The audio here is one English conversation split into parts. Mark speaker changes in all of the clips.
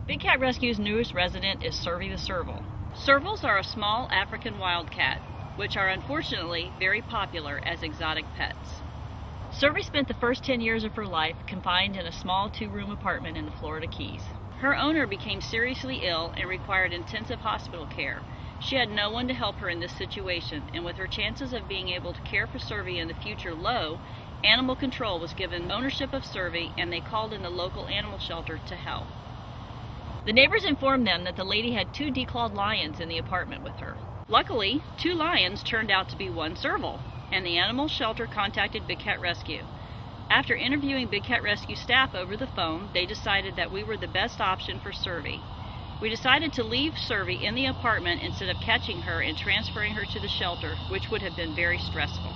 Speaker 1: Big Cat Rescue's newest resident is Servi the Serval. Servals are a small African wildcat, which are unfortunately very popular as exotic pets. Servi spent the first 10 years of her life confined in a small 2-room apartment in the Florida Keys. Her owner became seriously ill and required intensive hospital care. She had no one to help her in this situation, and with her chances of being able to care for Servi in the future low, Animal Control was given ownership of Servi, and they called in the local animal shelter to help. The neighbors informed them that the lady had 2 declawed lions in the apartment with her. Luckily, 2 lions turned out to be 1 serval, and the animal shelter contacted Big Cat Rescue. After interviewing Big Cat Rescue staff over the phone, they decided that we were the best option for Servi. We decided to leave Servi in the apartment instead of catching her and transferring her to the shelter, which would have been very stressful.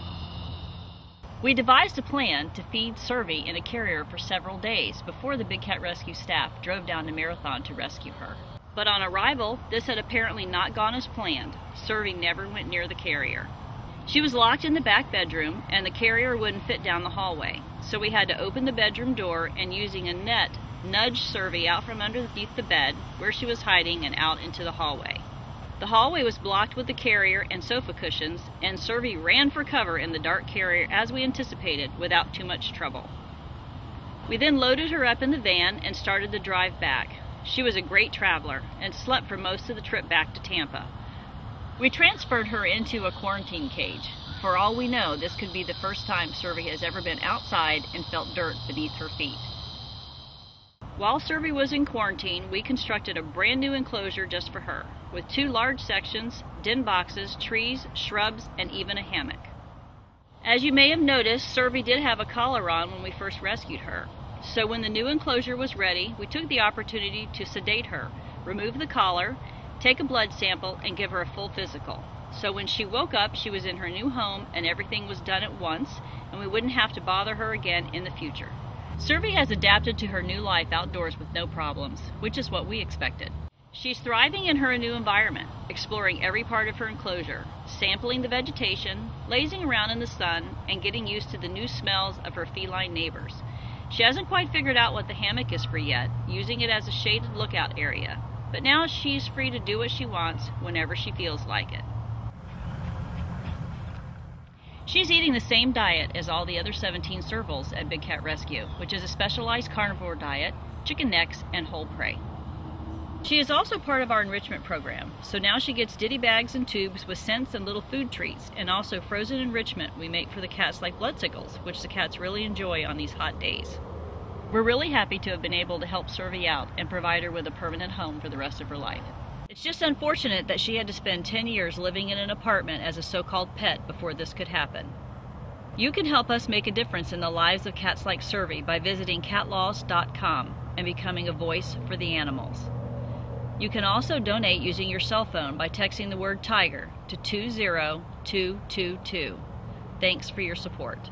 Speaker 1: We devised a plan to feed Servi in a carrier for several days before the Big Cat Rescue staff drove down to Marathon to rescue her. But on arrival, this had apparently not gone as planned. Servi never went near the carrier. She was locked in the back bedroom, and the carrier wouldn't fit down the hallway. So we had to open the bedroom door and, using a net, nudge Servi out from underneath the bed, where she was hiding, and out into the hallway. The hallway was blocked with the carrier and sofa cushions, and Servi ran for cover in the dark carrier as we anticipated, without too much trouble. We then loaded her up in the van and started the drive back. She was a great traveler and slept for most of the trip back to Tampa. We transferred her into a quarantine cage. For all we know, this could be the first time Servi has ever been outside and felt dirt beneath her feet. While Servi was in quarantine, we constructed a brand new enclosure just for her, with 2 large sections, den boxes, trees, shrubs, and even a hammock. As you may have noticed, Servi did have a collar on when we first rescued her. So when the new enclosure was ready, we took the opportunity to sedate her, remove the collar, take a blood sample, and give her a full physical. So when she woke up, she was in her new home and everything was done at once, and we wouldn't have to bother her again in the future. Servi has adapted to her new life outdoors with no problems, which is what we expected. She's thriving in her new environment, exploring every part of her enclosure, sampling the vegetation, lazing around in the sun, and getting used to the new smells of her feline neighbors. She hasn't quite figured out what the hammock is for yet, using it as a shaded lookout area, but now she's free to do what she wants whenever she feels like it. She's eating the same diet as all the other 17 servals at Big Cat Rescue, which is a specialized carnivore diet, chicken necks, and whole prey. She is also part of our enrichment program, so now she gets ditty bags and tubes with scents and little food treats, and also frozen enrichment we make for the cats like bloodsickles, which the cats really enjoy on these hot days. We're really happy to have been able to help Servi out and provide her with a permanent home for the rest of her life. It's just unfortunate that she had to spend 10 years living in an apartment as a so-called pet before this could happen. You can help us make a difference in the lives of cats like Servi by visiting catlaws.com and becoming a voice for the animals. You can also donate using your cell phone by texting the word TIGER to 20222. Thanks for your support.